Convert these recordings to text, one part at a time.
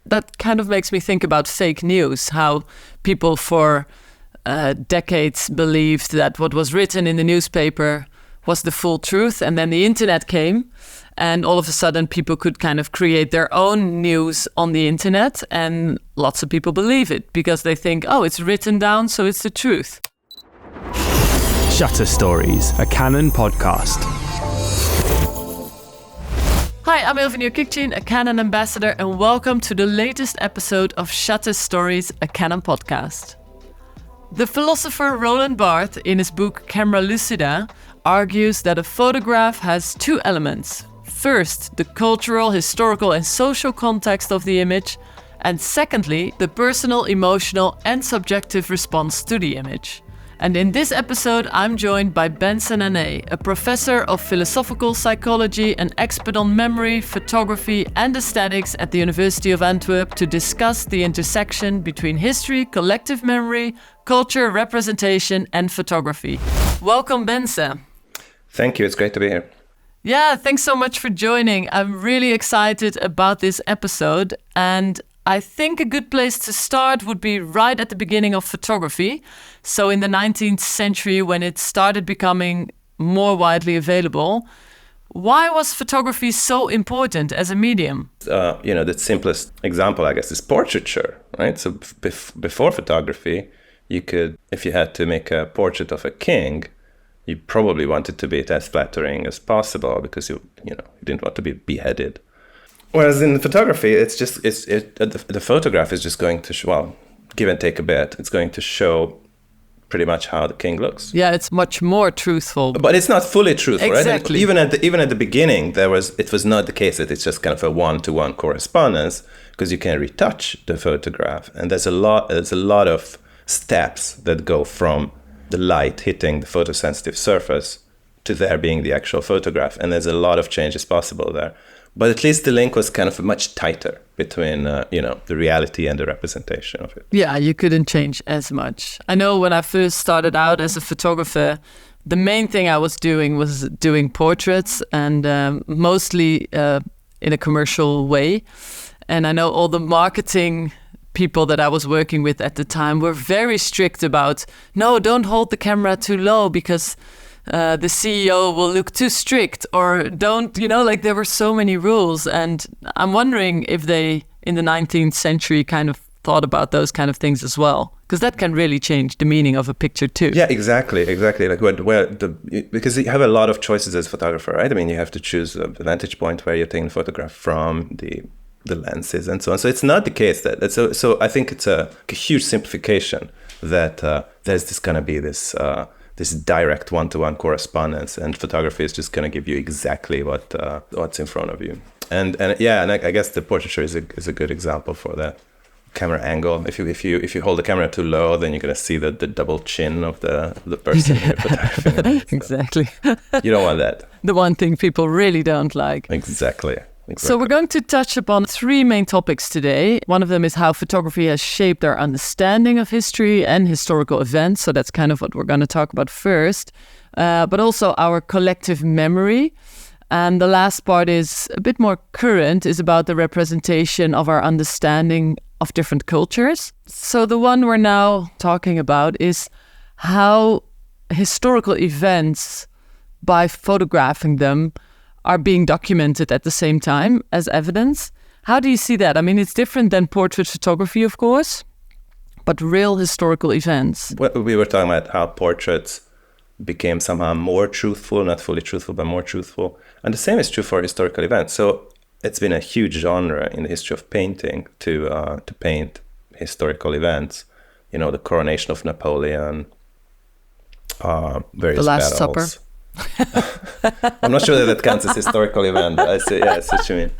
that kind of makes me think about fake news, how people for decades believed that what was written in the newspaper was the full truth. And then the internet came and all of a sudden people could kind of create their own news on the internet. And lots of people believe it because they think, oh, it's written down, so it's the truth. Shutter Stories, a Canon podcast. Hi, I'm Ilvy Njiokiktjien, a Canon Ambassador, and welcome to the latest episode of Shutter Stories, a Canon podcast. The philosopher Roland Barthes, in his book Camera Lucida, argues that a photograph has two elements. First, the cultural, historical and social context of the image, and secondly, the personal, emotional and subjective response to the image. And in this episode, I'm joined by Bence Nanay, a professor of philosophical psychology and expert on memory, photography and aesthetics at the University of Antwerp, to discuss the intersection between history, collective memory, culture, representation and photography. Welcome, Bence. Thank you. It's great to be here. Yeah, thanks so much for joining. I'm really excited about this episode, and I think a good place to start would be right at the beginning of photography. So in the 19th century, when it started becoming more widely available, why was photography so important as a medium? The simplest example, I guess, is portraiture, right? So before photography, you could, if you had to make a portrait of a king, you probably wanted to be as flattering as possible because you didn't want to be beheaded. Whereas in photography, the photograph is just going to show, give and take a bit. It's going to show pretty much how the king looks. Yeah, it's much more truthful. But it's not fully truthful, exactly. Right? Even at the beginning, it was not the case that it's just kind of a one-to-one correspondence, because you can retouch the photograph, and there's a lot of steps that go from the light hitting the photosensitive surface to there being the actual photograph, and there's a lot of changes possible there. But at least the link was kind of much tighter between, the reality and the representation of it. Yeah, you couldn't change as much. I know when I first started out as a photographer, the main thing I was doing portraits, and mostly in a commercial way. And I know all the marketing people that I was working with at the time were very strict about, no, don't hold the camera too low because the CEO will look too strict, or don't, there were so many rules. And I'm wondering if they, in the 19th century, kind of thought about those kind of things as well, because that can really change the meaning of a picture too. Yeah, exactly. Like because you have a lot of choices as a photographer, right? I mean, you have to choose the vantage point where you're taking the photograph from, the lenses and so on. So it's not the case that, so I think it's a huge simplification that there's just going to be this direct one-to-one correspondence, and photography is just going to give you exactly what's in front of you. And I guess the portraiture is a good example for that. Camera angle. If you hold the camera too low, then you're going to see the double chin of the person you're photographing. Exactly. You don't want that. The one thing people really don't like. Exactly. So we're going to touch upon three main topics today. One of them is how photography has shaped our understanding of history and historical events. So that's kind of what we're going to talk about first. But also our collective memory. And the last part is a bit more current, is about the representation of our understanding of different cultures. So the one we're now talking about is how historical events, by photographing them, are being documented at the same time as evidence. How do you see that? I mean, it's different than portrait photography, of course, but real historical events. We were talking about how portraits became somehow more truthful, not fully truthful, but more truthful. And the same is true for historical events. So it's been a huge genre in the history of painting to paint historical events. The coronation of Napoleon, various The Last battles. Supper. I'm not sure that counts as historical event, but I see what you mean.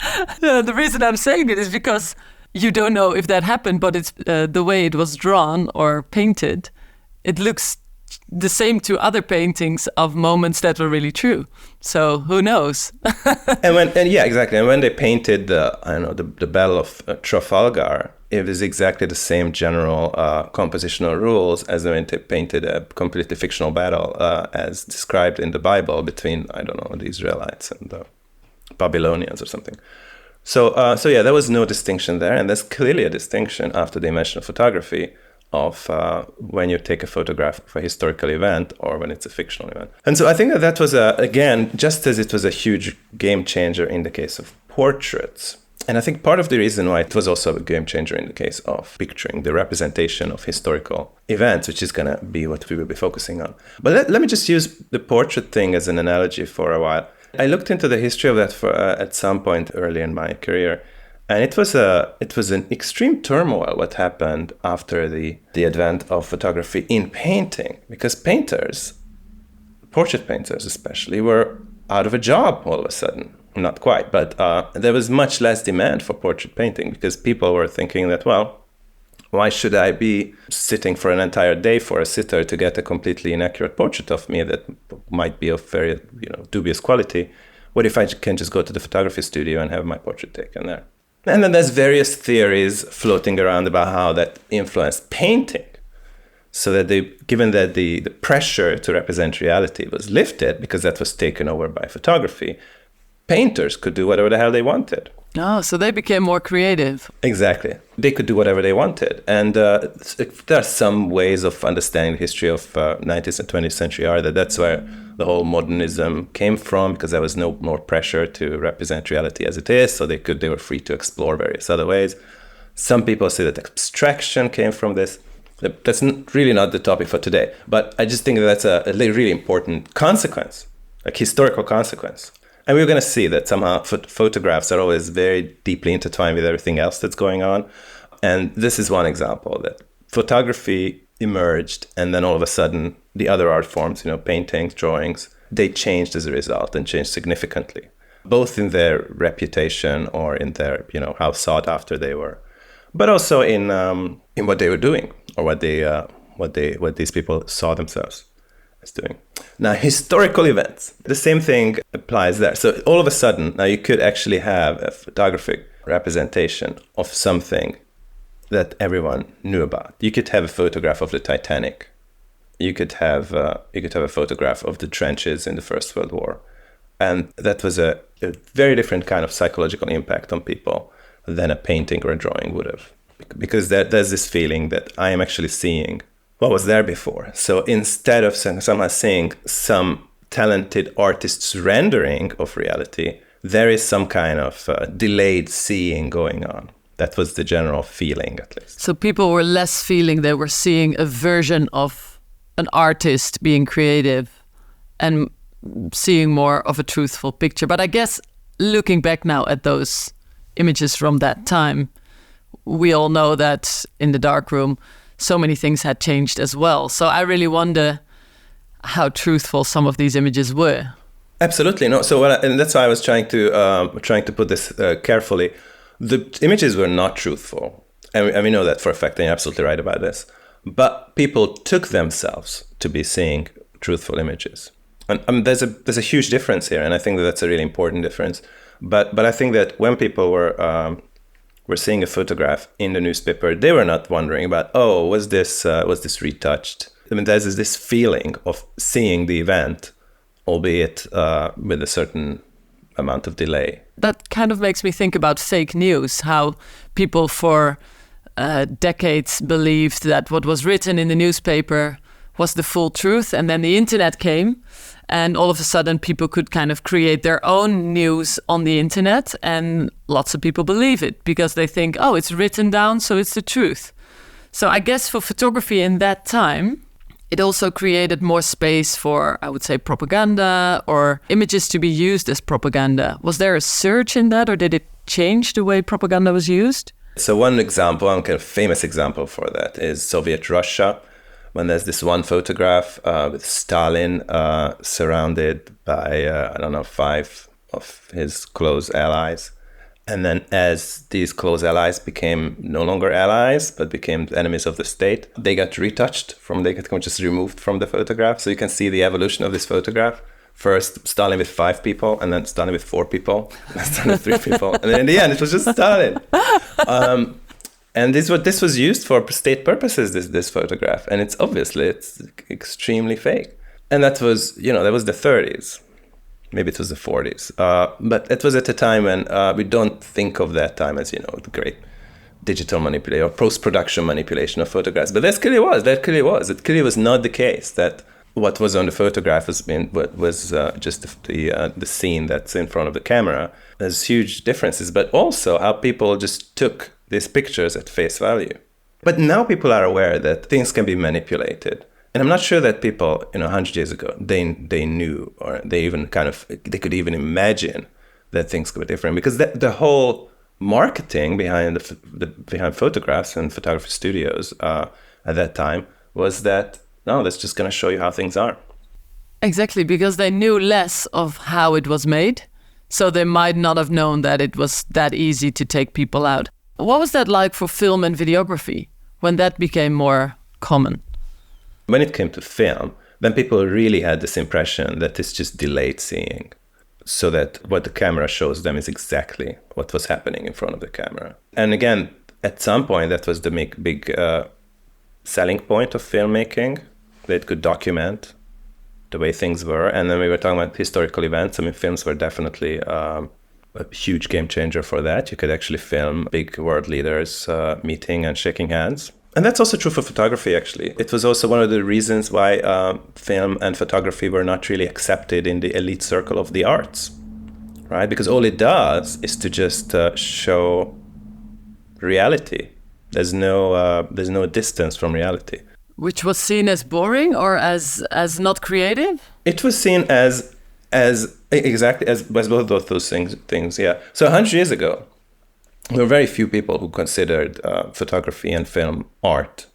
The reason I'm saying it is because you don't know if that happened, but it's the way it was drawn or painted. It looks the same to other paintings of moments that were really true. So who knows? And when they painted the Battle of Trafalgar, it was exactly the same general compositional rules as when they painted a completely fictional battle as described in the Bible between, the Israelites and the Babylonians or something. So yeah, there was no distinction there, and there's clearly a distinction after the invention of photography of when you take a photograph of a historical event or when it's a fictional event. And so I think that was, again, just as it was a huge game changer in the case of portraits. And I think part of the reason why it was also a game changer in the case of picturing the representation of historical events, which is going to be what we will be focusing on. But let me just use the portrait thing as an analogy for a while. I looked into the history of that at some point early in my career. And it was an extreme turmoil what happened after the advent of photography in painting, because painters, portrait painters especially, were out of a job all of a sudden. Not quite, but there was much less demand for portrait painting because people were thinking that, well, why should I be sitting for an entire day for a sitter to get a completely inaccurate portrait of me that might be of very dubious quality? What if I can just go to the photography studio and have my portrait taken there? And then there's various theories floating around about how that influenced painting. So that given that the pressure to represent reality was lifted because that was taken over by photography, painters could do whatever the hell they wanted. Oh, so they became more creative. Exactly. They could do whatever they wanted. And there are some ways of understanding the history of 19th and 20th century art that's where the whole modernism came from, because there was no more pressure to represent reality as it is, so they were free to explore various other ways. Some people say that abstraction came from this. That's really not the topic for today, but I just think that's a really important consequence, like historical consequence. And we're going to see that somehow photographs are always very deeply intertwined with everything else that's going on. And this is one example that photography emerged, and then all of a sudden the other art forms, paintings, drawings, they changed as a result and changed significantly, both in their reputation or in their, how sought after they were, but also in what they were doing or what these people saw themselves as doing. Now, historical events, the same thing applies there. So all of a sudden, now you could actually have a photographic representation of something that everyone knew about. You could have a photograph of the Titanic. You could have a photograph of the trenches in the First World War. And that was a very different kind of psychological impact on people than a painting or a drawing would have. Because there's this feeling that I am actually seeing what was there before. So instead of somehow seeing some talented artist's rendering of reality, there is some kind of delayed seeing going on. That was the general feeling, at least. So people were less feeling they were seeing a version of an artist being creative and seeing more of a truthful picture. But I guess looking back now at those images from that time, we all know that in the darkroom, so many things had changed as well. So I really wonder how truthful some of these images were. Absolutely. No. So and that's why I was trying to put this carefully. The images were not truthful. And we know that for a fact, and you're absolutely right about this. But people took themselves to be seeing truthful images. And there's a huge difference here. And I think that's a really important difference. But I think that when people were seeing a photograph in the newspaper, they were not wondering about, was this retouched? I mean, there's this feeling of seeing the event, albeit with a certain amount of delay. That kind of makes me think about fake news, how people for decades believed that what was written in the newspaper was the full truth, and then the internet came, and all of a sudden people could kind of create their own news on the internet, and lots of people believe it because they think, it's written down, so it's the truth. So I guess for photography in that time, it also created more space for, I would say, propaganda or images to be used as propaganda. Was there a surge in that, or did it change the way propaganda was used? So one kind of famous example for that is Soviet Russia, when there's this one photograph with Stalin surrounded by, 5 of his close allies. And then as these close allies became no longer allies, but became enemies of the state, they got retouched they got just removed from the photograph. So you can see the evolution of this photograph. First, Stalin with 5 people, and then Stalin with 4 people, and then Stalin with 3 people. And then in the end, it was just Stalin. And this was used for state purposes, this photograph. And it's extremely fake. And that was, that was the 30s. Maybe it was the 40s. But it was at a time when we don't think of that time as, the great digital manipulation or post-production manipulation of photographs. But that clearly was. It clearly was not the case that what was on the photograph was just the scene that's in front of the camera. There's huge differences, but also how people just took these pictures at face value. But now people are aware that things can be manipulated. And I'm not sure that people, 100 years ago, they knew, or they could even imagine that things could be different, because the whole marketing behind behind photographs and photography studios at that time was that, no, that's just going to show you how things are. Exactly, because they knew less of how it was made, so they might not have known that it was that easy to take people out. What was that like for film and videography when that became more common? When it came to film, then people really had this impression that it's just delayed seeing, so that what the camera shows them is exactly what was happening in front of the camera. And again, at some point, that was the big selling point of filmmaking, that it could document the way things were. And then we were talking about historical events. I mean, films were definitely a huge game changer for that. You could actually film big world leaders meeting and shaking hands. And that's also true for photography, actually. It was also one of the reasons why film and photography were not really accepted in the elite circle of the arts, right? Because all it does is to just show reality. There's no distance from reality. Which was seen as boring or as not creative? It was seen as exactly as both of those things. Yeah. So 100 years ago, there were very few people who considered photography and film art,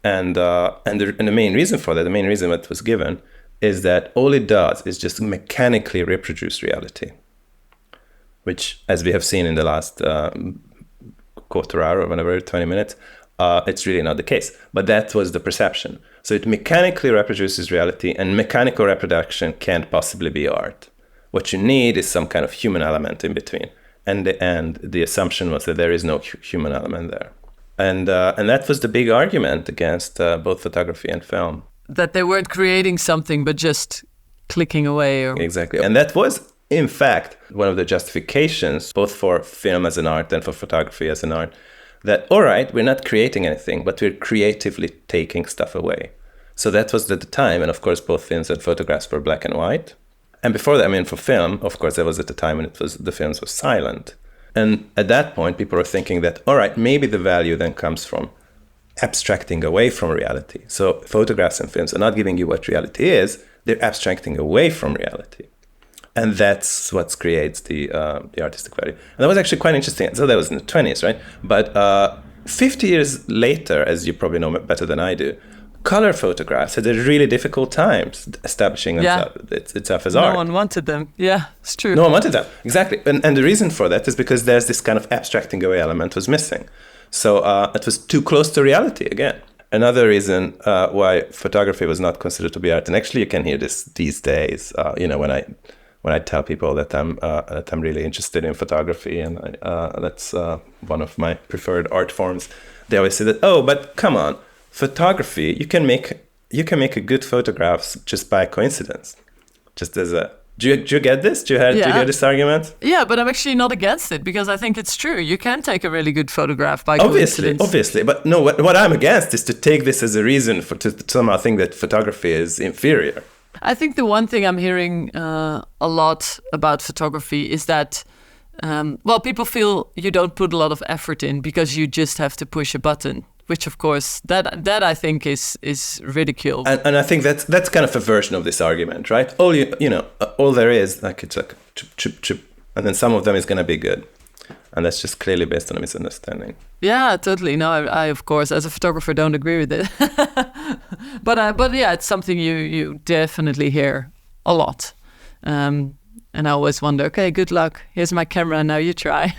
and the main reason for that, the main reason that was given, is that all it does is just mechanically reproduce reality, which, as we have seen in the last quarter hour or whatever, 20 minutes, it's really not the case. But that was the perception. So it mechanically reproduces reality, and mechanical reproduction can't possibly be art. What you need is some kind of human element in between. And the assumption was that there is no human element there. And that was the big argument against both photography and film. That they weren't creating something, but just clicking away. Exactly. And that was, in fact, one of the justifications, both for film as an art and for photography as an art, that, all right, we're not creating anything, but we're creatively taking stuff away. So that was at the time. And of course, both films and photographs were black and white. And before that, I mean, for film, of course, that was at the time when the films were silent. And at that point, people were thinking that, all right, maybe the value then comes from abstracting away from reality. So photographs and films are not giving you what reality is, they're abstracting away from reality. And that's what creates the artistic value. And that was actually quite interesting. So that was in the 20s, right? But 50 years later, as you probably know better than I do, color photographs had a really difficult time establishing itself as art. No one wanted them. Yeah, it's true. No one wanted them, exactly. And the reason for that is because there's this kind of abstracting away element was missing. So it was too close to reality again. Another reason why photography was not considered to be art, and actually you can hear this these days, when I tell people that I'm really interested in photography and that's one of my preferred art forms, they always say that, oh, but come on, photography, you can make a good photographs just by coincidence. Just as a, do you get this? Do you hear this argument? Yeah, but I'm actually not against it, because I think it's true. You can take a really good photograph by coincidence. Obviously, but no, what I'm against is to take this as a reason to somehow think that photography is inferior. I think the one thing I'm hearing a lot about photography is that, people feel you don't put a lot of effort in because you just have to push a button. Which, of course, that I think is ridiculed. And I think that's kind of a version of this argument, right? All there is, like, it's like chip, chip, and then some of them is going to be good. And that's just clearly based on a misunderstanding. Yeah, totally. No, I of course, as a photographer, don't agree with it. But yeah, it's something you definitely hear a lot. And I always wonder, okay, good luck. Here's my camera, now you try.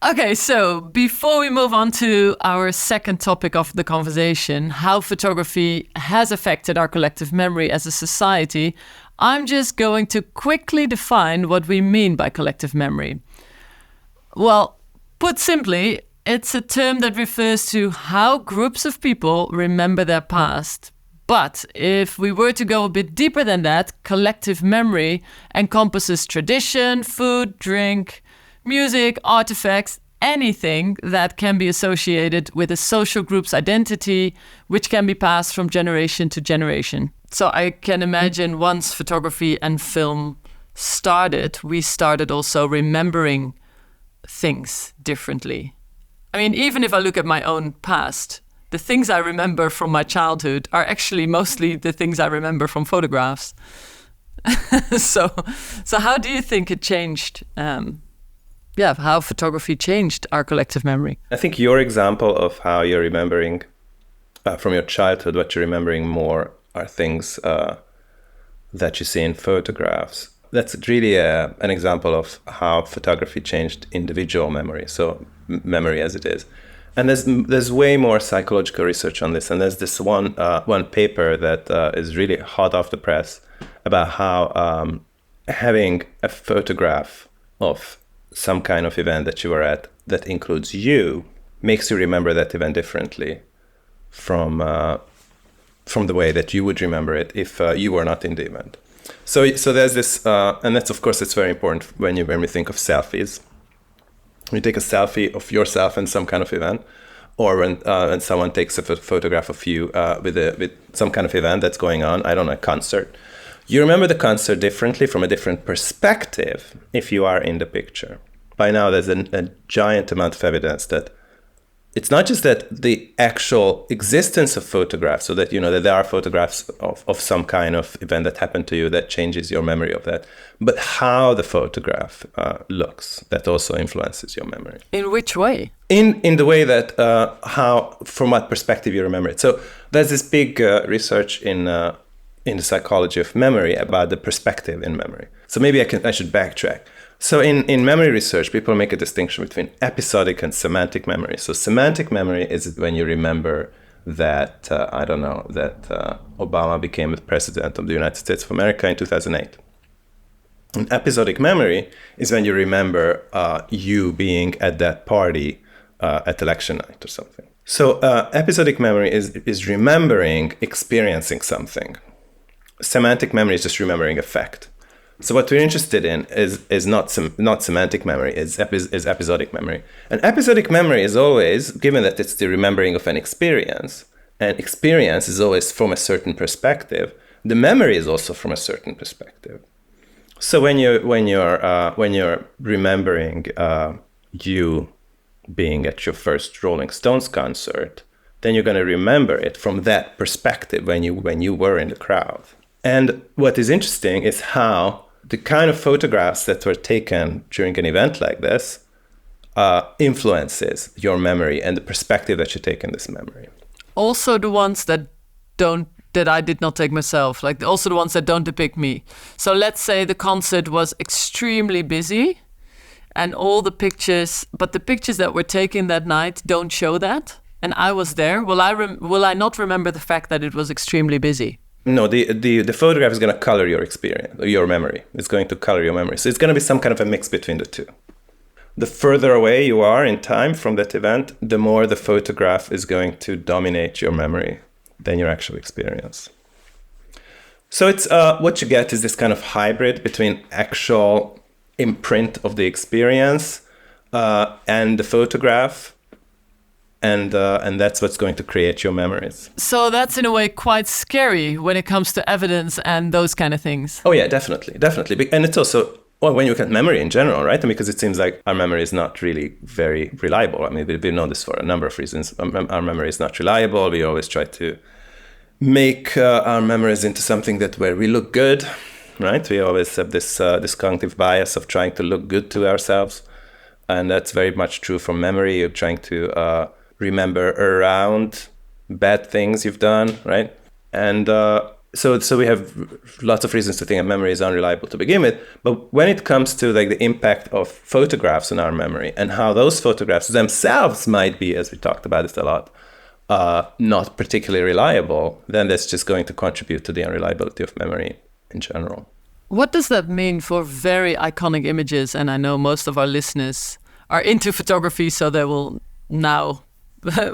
Okay, so before we move on to our second topic of the conversation, how photography has affected our collective memory as a society, I'm just going to quickly define what we mean by collective memory. Well, put simply, it's a term that refers to how groups of people remember their past But if we were to go a bit deeper than that, collective memory encompasses tradition, food, drink, music, artifacts, anything that can be associated with a social group's identity, which can be passed from generation to generation. So I can imagine once photography and film started, we started also remembering things differently. I mean, even if I look at my own past, the things I remember from my childhood are actually mostly the things I remember from photographs. So how do you think it changed? How photography changed our collective memory? I think your example of how you're remembering from your childhood, what you're remembering more are things that you see in photographs. That's really an example of how photography changed individual memory, so memory as it is. And there's way more psychological research on this. And there's this one paper that is really hot off the press about how having a photograph of some kind of event that you were at that includes you makes you remember that event differently from the way that you would remember it if you were not in the event. So there's this, and that's, of course, it's very important when we think of selfies. You take a selfie of yourself in some kind of event, or when someone takes a photograph of you with some kind of event that's going on, I don't know, a concert. You remember the concert differently from a different perspective if you are in the picture. By now, there's a giant amount of evidence that it's not just that the actual existence of photographs, so that that there are photographs of some kind of event that happened to you that changes your memory of that, but how the photograph looks, that also influences your memory. In which way? In the way that from what perspective you remember it. So there's this big research in the psychology of memory about the perspective in memory. So maybe I should backtrack. So in memory research, people make a distinction between episodic and semantic memory. So semantic memory is when you remember that, Obama became the president of the United States of America in 2008. And episodic memory is when you remember you being at that party at election night or something. So episodic memory is remembering, experiencing something. Semantic memory is just remembering a fact. So what we're interested in is not semantic memory, is episodic memory. And episodic memory is always, given that it's the remembering of an experience, and experience is always from a certain perspective, the memory is also from a certain perspective. So when you're remembering you being at your first Rolling Stones concert, then you're going to remember it from that perspective when you were in the crowd. And what is interesting is how the kind of photographs that were taken during an event like this influences your memory and the perspective that you take in this memory. Also the ones that I did not take myself, also the ones that don't depict me. So let's say the concert was extremely busy and all the pictures, but the pictures that were taken that night don't show that. And I was there. Will I not remember the fact that it was extremely busy? No, the photograph is going to color your experience, your memory. It's going to color your memory. So it's going to be some kind of a mix between the two. The further away you are in time from that event, the more the photograph is going to dominate your memory than your actual experience. So it's what you get is this kind of hybrid between actual imprint of the experience and the photograph. And that's what's going to create your memories. So that's in a way quite scary when it comes to evidence and those kind of things. Oh yeah, definitely. And it's also, when you look at memory in general, right? Because it seems like our memory is not really very reliable. I mean, we know this for a number of reasons. Our memory is not reliable. We always try to make our memories into something where we look good, right? We always have this cognitive bias of trying to look good to ourselves. And that's very much true for memory. You're trying to remember around bad things you've done, right? And so we have lots of reasons to think that memory is unreliable to begin with. But when it comes to the impact of photographs on our memory and how those photographs themselves might be, as we talked about this a lot, not particularly reliable, then that's just going to contribute to the unreliability of memory in general. What does that mean for very iconic images? And I know most of our listeners are into photography, so they will now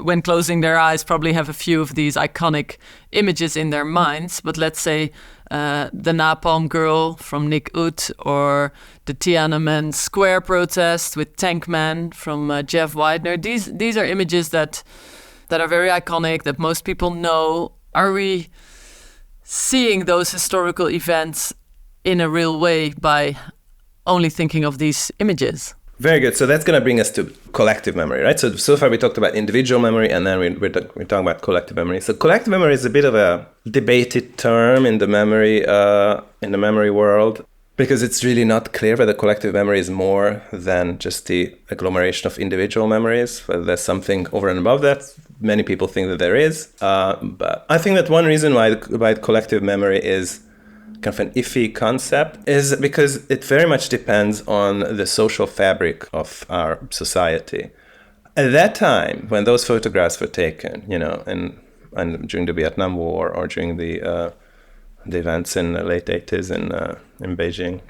when closing their eyes, probably have a few of these iconic images in their minds. But let's say the Napalm Girl from Nick Ut, or the Tiananmen Square protest with Tank Man from Jeff Widener. These are images that are very iconic, that most people know. Are we seeing those historical events in a real way by only thinking of these images? Very good. So that's going to bring us to collective memory, right? So far we talked about individual memory, and then we're talking about collective memory. So collective memory is a bit of a debated term in the memory world, because it's really not clear whether collective memory is more than just the agglomeration of individual memories, whether there's something over and above that. Many people think that there is. But I think that one reason why collective memory is kind of an iffy concept is because it very much depends on the social fabric of our society. At that time, when those photographs were taken, and during the Vietnam War or during the events in the late 80s in Beijing,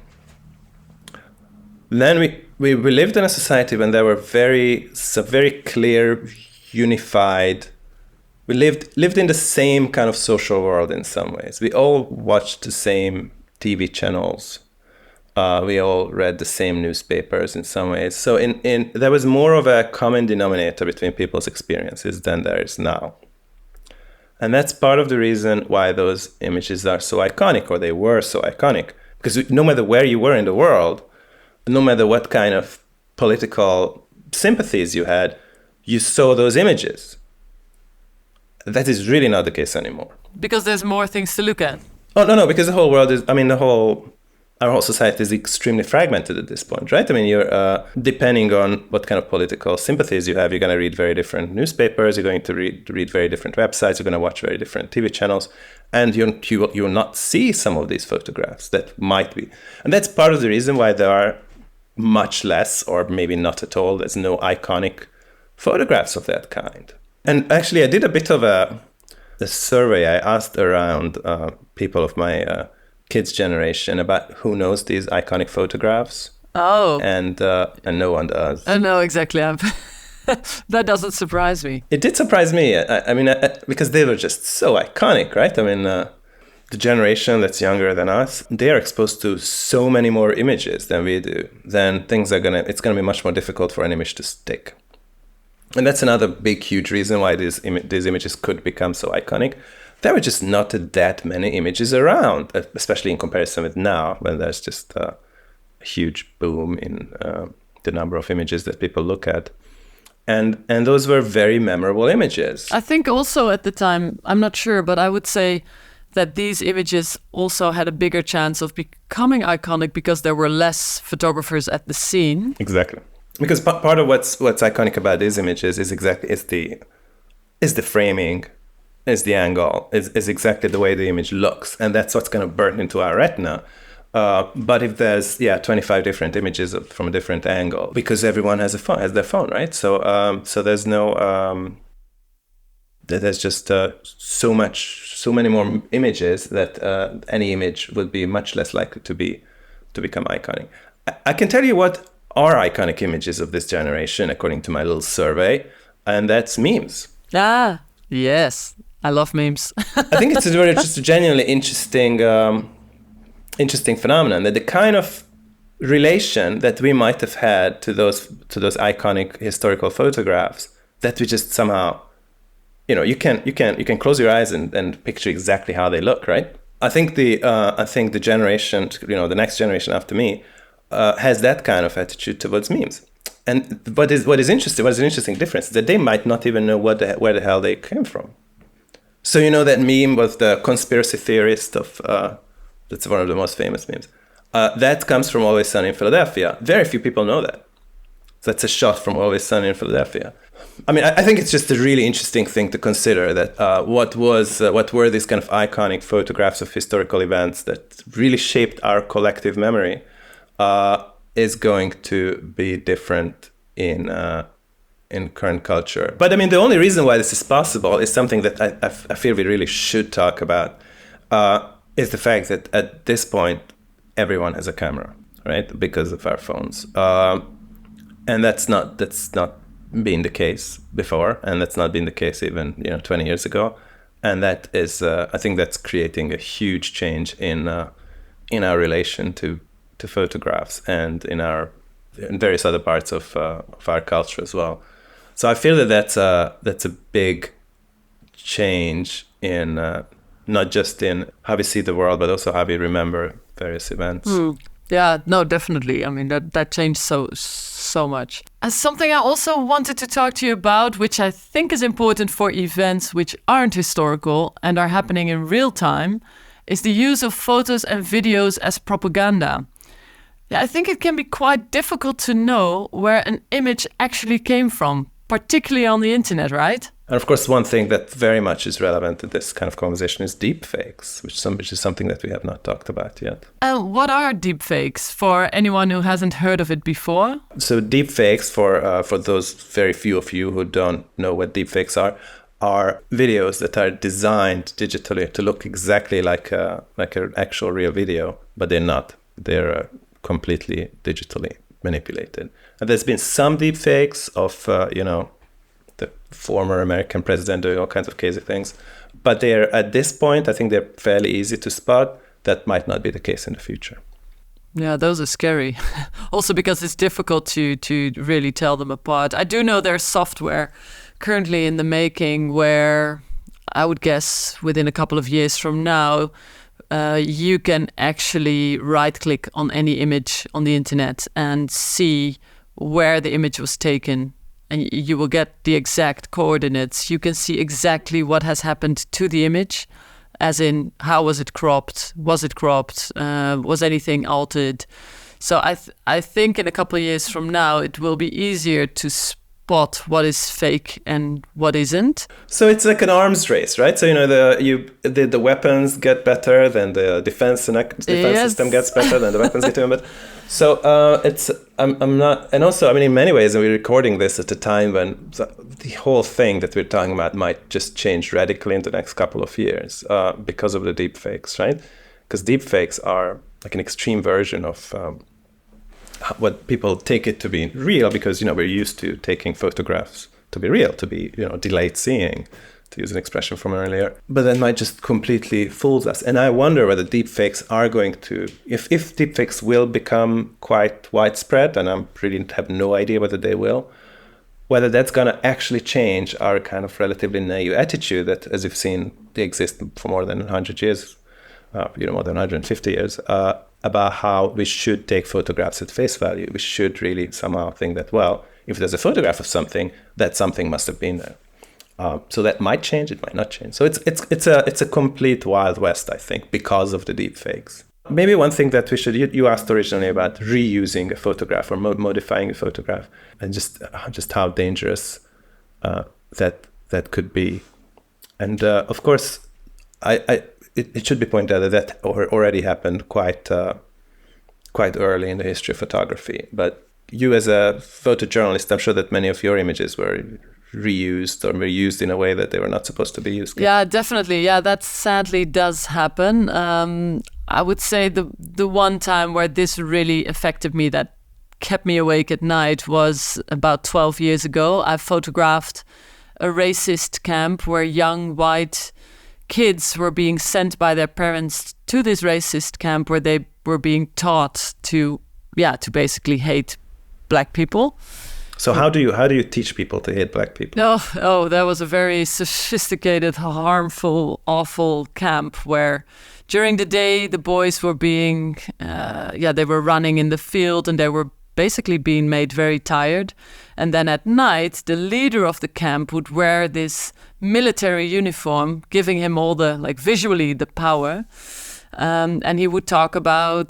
then we lived in a society when there were very clear, unified. We lived in the same kind of social world in some ways. We all watched the same TV channels. We all read the same newspapers in some ways. So there was more of a common denominator between people's experiences than there is now. And that's part of the reason why those images are so iconic, or they were so iconic. Because no matter where you were in the world, no matter what kind of political sympathies you had, you saw those images. That is really not the case anymore. Because there's more things to look at. Oh, no, because the whole world is, our whole society is extremely fragmented at this point, right? I mean, you're, depending on what kind of political sympathies you have, you're going to read very different newspapers, you're going to read very different websites, you're going to watch very different TV channels, and you'll not see some of these photographs that might be. And that's part of the reason why there are much less, or maybe not at all, there's no iconic photographs of that kind. And actually, I did a bit of a survey. I asked around people of my kids' generation about who knows these iconic photographs. Oh. And no one does. No, exactly. That doesn't surprise me. It did surprise me. I mean, because they were just so iconic, right? I mean, the generation that's younger than us, they are exposed to so many more images than we do. Then it's going to be much more difficult for an image to stick. And that's another big, huge reason why these images could become so iconic. There were just not that many images around, especially in comparison with now, when there's just a huge boom in the number of images that people look at. And those were very memorable images. I think also at the time, I'm not sure, but I would say that these images also had a bigger chance of becoming iconic because there were less photographers at the scene. Exactly. Because part of what's iconic about these images is the framing, is the angle, is exactly the way the image looks, and that's what's going to burn into our retina. But if there's 25 different images from a different angle, because everyone has their phone, right? So there's no there's just so many more images that any image would be much less likely to become iconic. I can tell you what are iconic images of this generation, according to my little survey, and that's memes. Ah, yes. I love memes. I think it's just a genuinely interesting phenomenon, that the kind of relation that we might have had to those iconic historical photographs, that we just somehow, you can close your eyes and picture exactly how they look, right? I think the generation, the next generation after me, has that kind of attitude towards memes. And what is an interesting difference is that they might not even know where the hell they came from. So that meme with the conspiracy theorist of that's one of the most famous memes. That comes from Always Sunny in Philadelphia. Very few people know that. That's a shot from Always Sunny in Philadelphia. I mean, I think it's just a really interesting thing to consider, that what were these kind of iconic photographs of historical events that really shaped our collective memory is going to be different in current culture. But I mean, the only reason why this is possible is something that I feel we really should talk about, is the fact that at this point, everyone has a camera, right? Because of our phones. And that's not been the case before, and that's not been the case even 20 years ago. And that is, I think that's creating a huge change in our relation to photographs and in various other parts of our culture as well. So I feel that that's a big change in not just in how we see the world, but also how we remember various events. Yeah, no, definitely. I mean, that changed so much. As something I also wanted to talk to you about, which I think is important for events which aren't historical and are happening in real time, is the use of photos and videos as propaganda. Yeah, I think it can be quite difficult to know where an image actually came from, particularly on the internet, right? And of course, one thing that very much is relevant to this kind of conversation is deepfakes, which is something that we have not talked about yet. What are deepfakes for anyone who hasn't heard of it before? So deepfakes, for those very few of you who don't know what deepfakes are videos that are designed digitally to look exactly like an actual real video, but they're not. They're completely digitally manipulated. And there's been some deepfakes of the former American president doing all kinds of crazy things. But they're, at this point, I think they're fairly easy to spot. That might not be the case in the future. Yeah, those are scary. Also because it's difficult to really tell them apart. I do know there's software currently in the making where I would guess within a couple of years from now, you can actually right-click on any image on the internet and see where the image was taken. And you will get the exact coordinates. You can see exactly what has happened to the image, as in how was it cropped? Was it cropped? Was anything altered? So I think in a couple of years from now, it will be easier to spot what is fake and what isn't. So it's like an arms race, right? So the weapons get better, then the defense system gets better, then the weapons get better. So I'm not, and also, I mean, in many ways, we're recording this at a time when the whole thing that we're talking about might just change radically in the next couple of years because of the deepfakes, right? Because deepfakes are like an extreme version of what people take it to be real, because we're used to taking photographs to be real, to be delayed seeing, to use an expression from earlier. But that might just completely fool us. And I wonder whether deepfakes are going to, if deepfakes will become quite widespread, and I really have no idea whether they will, whether that's going to actually change our kind of relatively naive attitude that, as you've seen, they exist for more than 100 years, more than 150 years, about how we should take photographs at face value. We should really somehow think that, well, if there's a photograph of something, that something must have been there. So that might change, it might not change. So it's a complete Wild West, I think, because of the deepfakes. Maybe one thing that we should, you asked originally about reusing a photograph or modifying a photograph, and just how dangerous that could be. And of course, it should be pointed out that already happened quite early in the history of photography. But you, as a photojournalist, I'm sure that many of your images were reused or were used in a way that they were not supposed to be used. Yeah, definitely. Yeah, that sadly does happen. I would say the one time where this really affected me, that kept me awake at night, was about 12 years ago. I photographed a racist camp where young white kids were being sent by their parents to this racist camp where they were being taught to basically hate black people. So how do you teach people to hate black people? Oh, that was a very sophisticated, harmful, awful camp where during the day the boys were being, they were running in the field and they were basically being made very tired. And then at night, the leader of the camp would wear this military uniform, giving him all the, visually the power. And he would talk about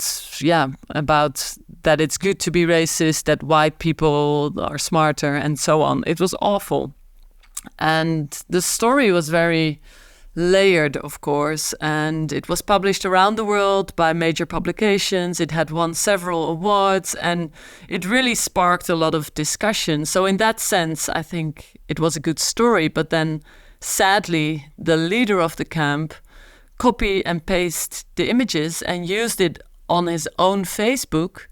that it's good to be racist, that white people are smarter, and so on. It was awful. And the story was very layered, of course, and it was published around the world by major publications. It had won several awards, and it really sparked a lot of discussion. So in that sense, I think it was a good story. But then, sadly, the leader of the camp copy and paste the images and used it on his own Facebook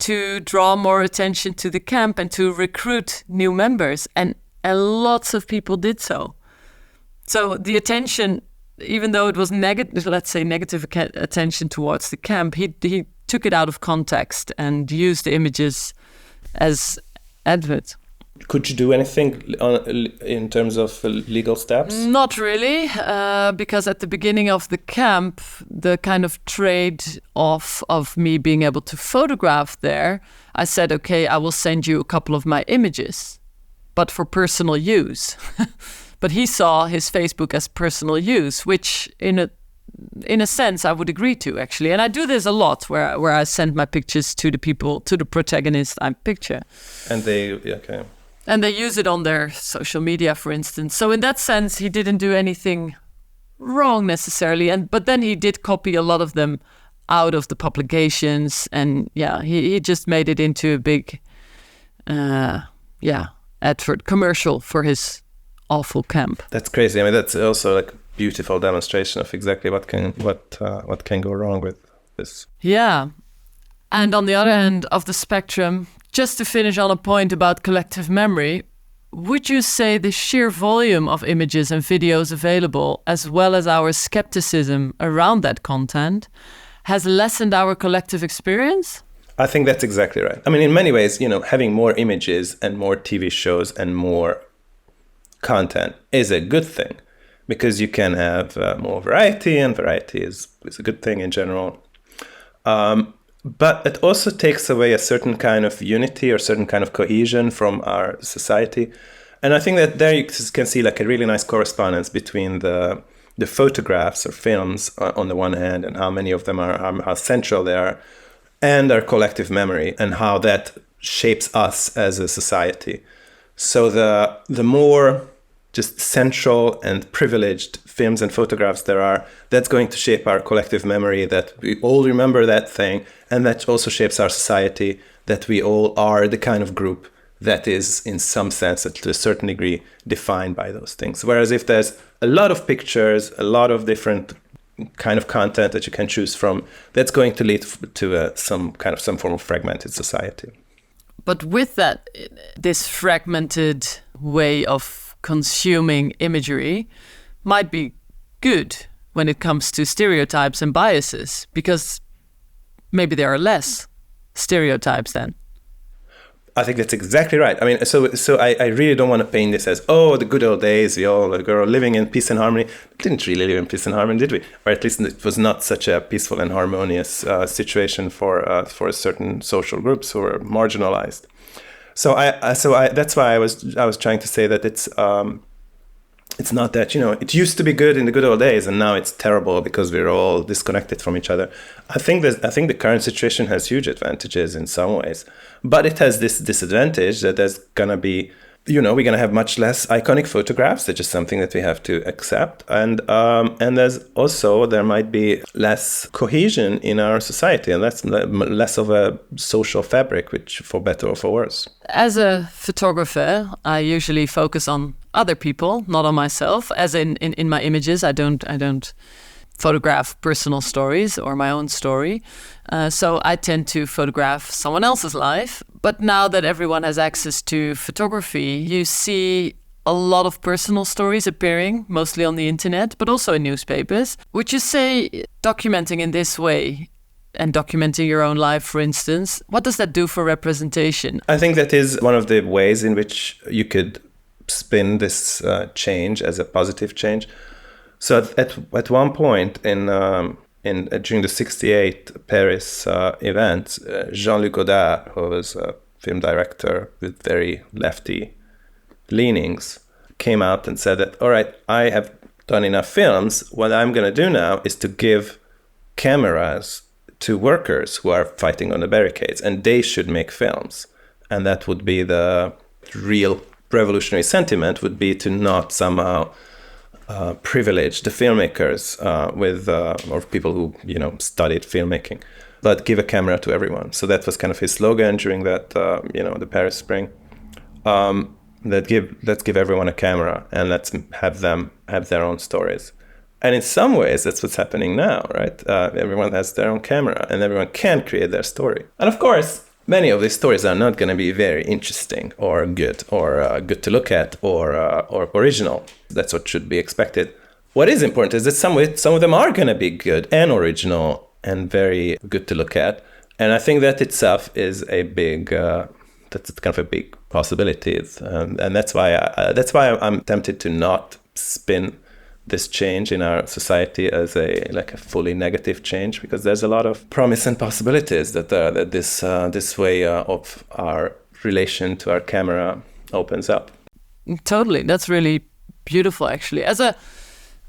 to draw more attention to the camp and to recruit new members. And lots of people did so. So the attention, even though it was negative, let's say negative attention towards the camp, he took it out of context and used the images as adverts. Could you do anything in terms of legal steps? Not really, because at the beginning of the camp, the kind of trade-off of me being able to photograph there, I said, okay, I will send you a couple of my images, but for personal use. But he saw his Facebook as personal use, which in a sense I would agree to, actually. And I do this a lot, where I send my pictures to the people, to the protagonist I picture. And okay. And they use it on their social media, for instance. So in that sense, he didn't do anything wrong necessarily. But then he did copy a lot of them out of the publications. And yeah, he just made it into a big, advert commercial for his awful camp. That's crazy. I mean, that's also like a beautiful demonstration of exactly what can go wrong with this. Yeah. And on the other end of the spectrum, just to finish on a point about collective memory, would you say the sheer volume of images and videos available, as well as our skepticism around that content, has lessened our collective experience? I think that's exactly right. I mean, in many ways, having more images and more TV shows and more content is a good thing, because you can have more variety, and variety is a good thing in general. But it also takes away a certain kind of unity or certain kind of cohesion from our society. And I think that there you can see like a really nice correspondence between the photographs or films on the one hand, and how many of them are, how central they are, and our collective memory, and how that shapes us as a society. So the more just central and privileged films and photographs there are, that's going to shape our collective memory, that we all remember that thing, and that also shapes our society, that we all are the kind of group that is, in some sense, to a certain degree, defined by those things. Whereas if there's a lot of pictures, a lot of different kind of content that you can choose from, that's going to lead to some form of fragmented society. But with that, this fragmented way of consuming imagery might be good when it comes to stereotypes and biases, because maybe there are less stereotypes then. I think that's exactly right. I mean, so I really don't want to paint this as, the good old days, we all were living in peace and harmony. We didn't really live in peace and harmony, did we? Or at least it was not such a peaceful and harmonious situation for certain social groups who were marginalized. So that's why I was trying to say that it's not that, it used to be good in the good old days and now it's terrible because we're all disconnected from each other. I think the current situation has huge advantages in some ways, but it has this disadvantage that there's gonna be, we're gonna have much less iconic photographs. That's just something that we have to accept, and there might be less cohesion in our society, and that's less of a social fabric, which for better or for worse. As a photographer, I usually focus on other people, not on myself. As in my images, I don't photograph personal stories or my own story. So I tend to photograph someone else's life. But now that everyone has access to photography, you see a lot of personal stories appearing, mostly on the internet, but also in newspapers. Would you say documenting in this way, and documenting your own life, for instance, what does that do for representation? I think that is one of the ways in which you could spin this change as a positive change. So at one point during the '68 Paris event, Jean-Luc Godard, who was a film director with very lefty leanings, came out and said that, all right, I have done enough films. What I'm going to do now is to give cameras to workers who are fighting on the barricades, and they should make films. And that would be the real revolutionary sentiment, would be to not somehow privilege the filmmakers or people who studied filmmaking, but give a camera to everyone. So that was kind of his slogan during that the Paris Spring. Let's give everyone a camera and let's have them have their own stories. And in some ways, that's what's happening now, right? Everyone has their own camera and everyone can create their story. And of course, many of these stories are not going to be very interesting or good to look at or original. That's what should be expected. What is important is that some of them are going to be good and original and very good to look at. And I think that itself is a big, that's kind of a big possibility. And that's why I'm tempted to not spin this change in our society as a fully negative change, because there's a lot of promise and possibilities that this way of our relation to our camera opens up. Totally, that's really beautiful. Actually,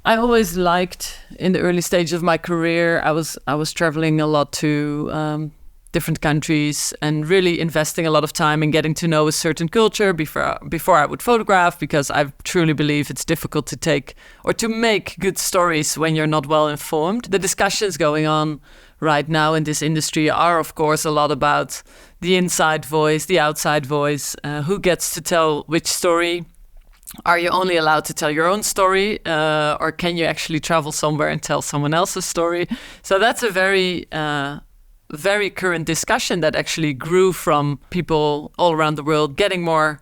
I always liked, in the early stage of my career, I was traveling a lot to different countries and really investing a lot of time in getting to know a certain culture before I would photograph, because I truly believe it's difficult to take or to make good stories when you're not well informed. The discussions going on right now in this industry are, of course, a lot about the inside voice, the outside voice, who gets to tell which story. Are you only allowed to tell your own story, or can you actually travel somewhere and tell someone else's story? So that's a very current discussion that actually grew from people all around the world getting more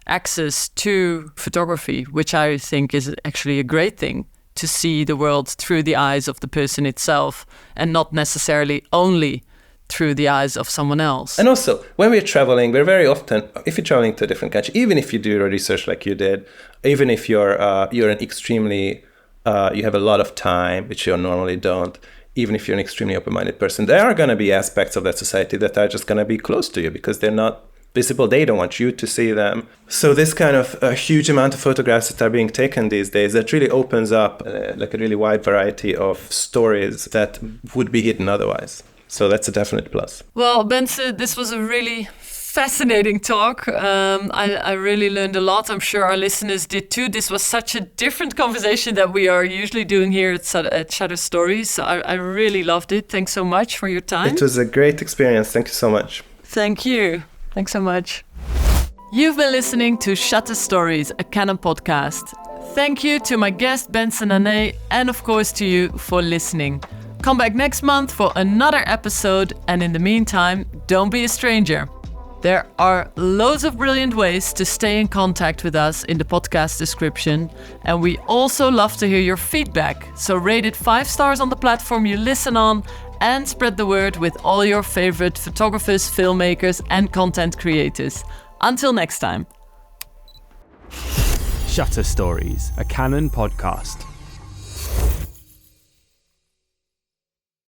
access to photography, which I think is actually a great thing, to see the world through the eyes of the person itself and not necessarily only through the eyes of someone else. And also, when we're traveling, we're very often, if you're traveling to a different country, even if you do your research like you did, even if you're an extremely, you have a lot of time, which you normally don't, even if you're an extremely open-minded person, there are going to be aspects of that society that are just going to be close to you because they're not visible. They don't want you to see them. So this kind of a huge amount of photographs that are being taken these days, that really opens up a really wide variety of stories that would be hidden otherwise. So that's a definite plus. Well, Bence, this was a really fascinating talk. I really learned a lot. I'm sure our listeners did too. This was such a different conversation that we are usually doing here at Shutter Stories. So I really loved it. Thanks so much for your time. It was a great experience. Thank you so much. Thank you. Thanks so much. You've been listening to Shutter Stories, a Canon podcast. Thank you to my guest Bence Nanay, and of course to you for listening. Come back next month for another episode, and in the meantime, don't be a stranger. There are loads of brilliant ways to stay in contact with us in the podcast description, and we also love to hear your feedback. So rate it 5 stars on the platform you listen on, and spread the word with all your favorite photographers, filmmakers, and content creators. Until next time. Shutter Stories, a Canon podcast.